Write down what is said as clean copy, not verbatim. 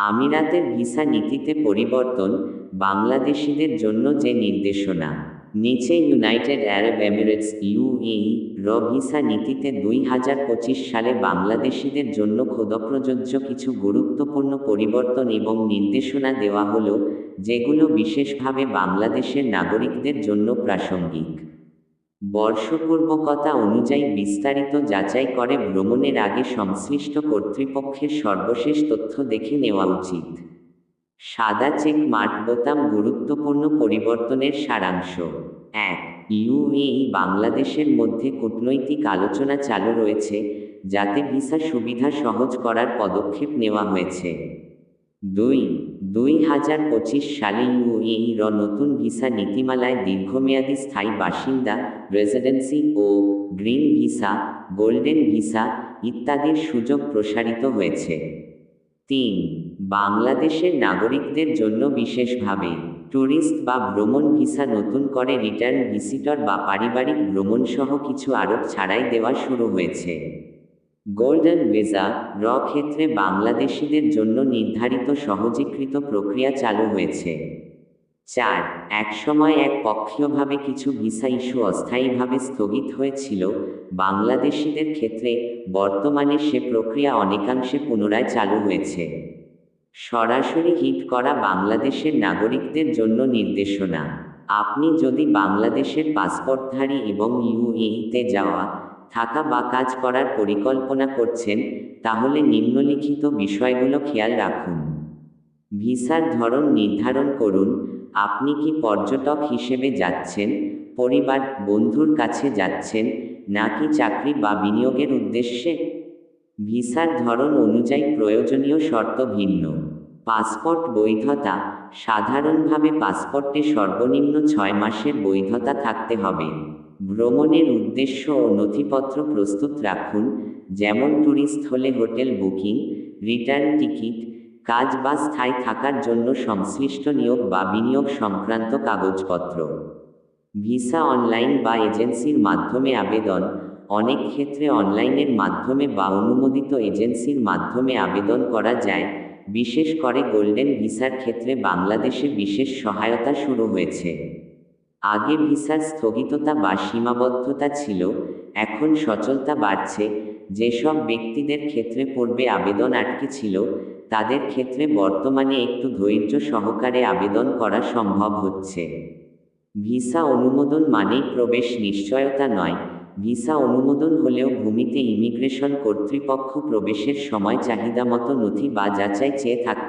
আমিরাতের ভিসা নীতিতে পরিবর্তন, বাংলাদেশিদের জন্য যে নির্দেশনা। নিচে ইউনাইটেড আরব এমিরেটস ইউএই ভিসা নীতিতে 2025 সালে বাংলাদেশিদের জন্য প্রযোজ্য কিছু গুরুত্বপূর্ণ পরিবর্তন এবং নির্দেশনা দেওয়া হলো, যেগুলো বিশেষভাবে বাংলাদেশের নাগরিকদের জন্য প্রাসঙ্গিক। বর্ষপূর্বকতা অনুযায়ী বিস্তারিত যাচাই করে ভ্রমণের আগে সংশ্লিষ্ট কর্তৃপক্ষের সর্বশেষ তথ্য দেখে নেওয়া উচিত। সাদা চেক মার্ক বোতাম গুরুত্বপূর্ণ পরিবর্তনের সারাংশ। 1. ইউএই বাংলাদেশের মধ্যে কূটনৈতিক আলোচনা চালু রয়েছে, যাতে ভিসা সুবিধা সহজ করার পদক্ষেপ নেওয়া হয়েছে। 2. 2025 সালে ইউএই নতুন ভিসা নীতিমালায় দীর্ঘমেয়াদী স্থায়ী বাসিন্দা, রেসিডেন্সি ও গ্রিন ভিসা, গোল্ডেন ভিসা ইত্যাদির সুযোগ প্রসারিত হয়েছে। 3. বাংলাদেশের নাগরিকদের জন্য বিশেষভাবে ট্যুরিস্ট বা ভ্রমণ ভিসা নতুন করে রিটার্ন ভিজিটর বা পারিবারিক ভ্রমণ সহ কিছু আরোপ ছাড়াই দেওয়া শুরু হয়েছে। গোল্ডেন ভিসা ক্ষেত্রে বাংলাদেশিদের জন্য নির্ধারিত সহজীকৃত প্রক্রিয়া চালু হয়েছে। 4. একসময় একপক্ষীয়ভাবে কিছু ভিসা ইস্যু অস্থায়ীভাবে স্থগিত হয়েছিল বাংলাদেশিদের ক্ষেত্রে, বর্তমানে সে প্রক্রিয়া অনেকাংশে পুনরায় চালু হয়েছে। সরাসরি হিট করা বাংলাদেশের নাগরিকদের জন্য নির্দেশনা। আপনি যদি বাংলাদেশের পাসপোর্টধারী এবং ইউএইতে যাওয়া, থাকা বা কাজ করার পরিকল্পনা করছেন, তাহলে নিম্নলিখিত বিষয়গুলো খেয়াল রাখুন। ভিসার ধরন নির্ধারণ করুন। আপনি কি পর্যটক হিসেবে যাচ্ছেন, পরিবার বন্ধুর কাছে যাচ্ছেন, নাকি চাকরি বা বিনিয়োগের উদ্দেশ্যে? ভিসার ধরন অনুযায়ী প্রয়োজনীয় শর্ত ভিন্ন। পাসপোর্ট বৈধতা। সাধারণভাবে পাসপোর্টে সর্বনিম্ন 6 মাসের বৈধতা থাকতে হবে। ভ্রমণের উদ্দেশ্য ও নথিপত্র প্রস্তুত রাখুন, যেমন ট্যুরিস্ট হলে হোটেল বুকিং, রিটার্ন টিকিট, কাজ বা স্থায়ী থাকার জন্য সংশ্লিষ্ট নিয়োগ বা বিনিয়োগ সংক্রান্ত কাগজপত্র। ভিসা অনলাইন বা এজেন্সির মাধ্যমে আবেদন। অনেক ক্ষেত্রে অনলাইনের মাধ্যমে বা অনুমোদিত এজেন্সির মাধ্যমে আবেদন করা যায়। বিশেষ করে গোল্ডেন ভিসার ক্ষেত্রে বাংলাদেশে বিশেষ সহায়তা শুরু হয়েছে। আগে ভিসার স্থগিততা বা সীমাবদ্ধতা ছিল, এখন সচলতা বাড়ছে। যেসব ব্যক্তিদের ক্ষেত্রে পূর্বে আবেদন আটকে ছিল, তাদের ক্ষেত্রে বর্তমানে একটু ধৈর্য সহকারে আবেদন করা সম্ভব হচ্ছে। ভিসা অনুমোদন মানেই প্রবেশ নিশ্চয়তা নয়। ভিসা অনুমোদন হলেও ভূমিতে ইমিগ্রেশন কর্তৃপক্ষ প্রবেশের সময় চাহিদামতো নথি বা যাচাই চেয়ে থাকতে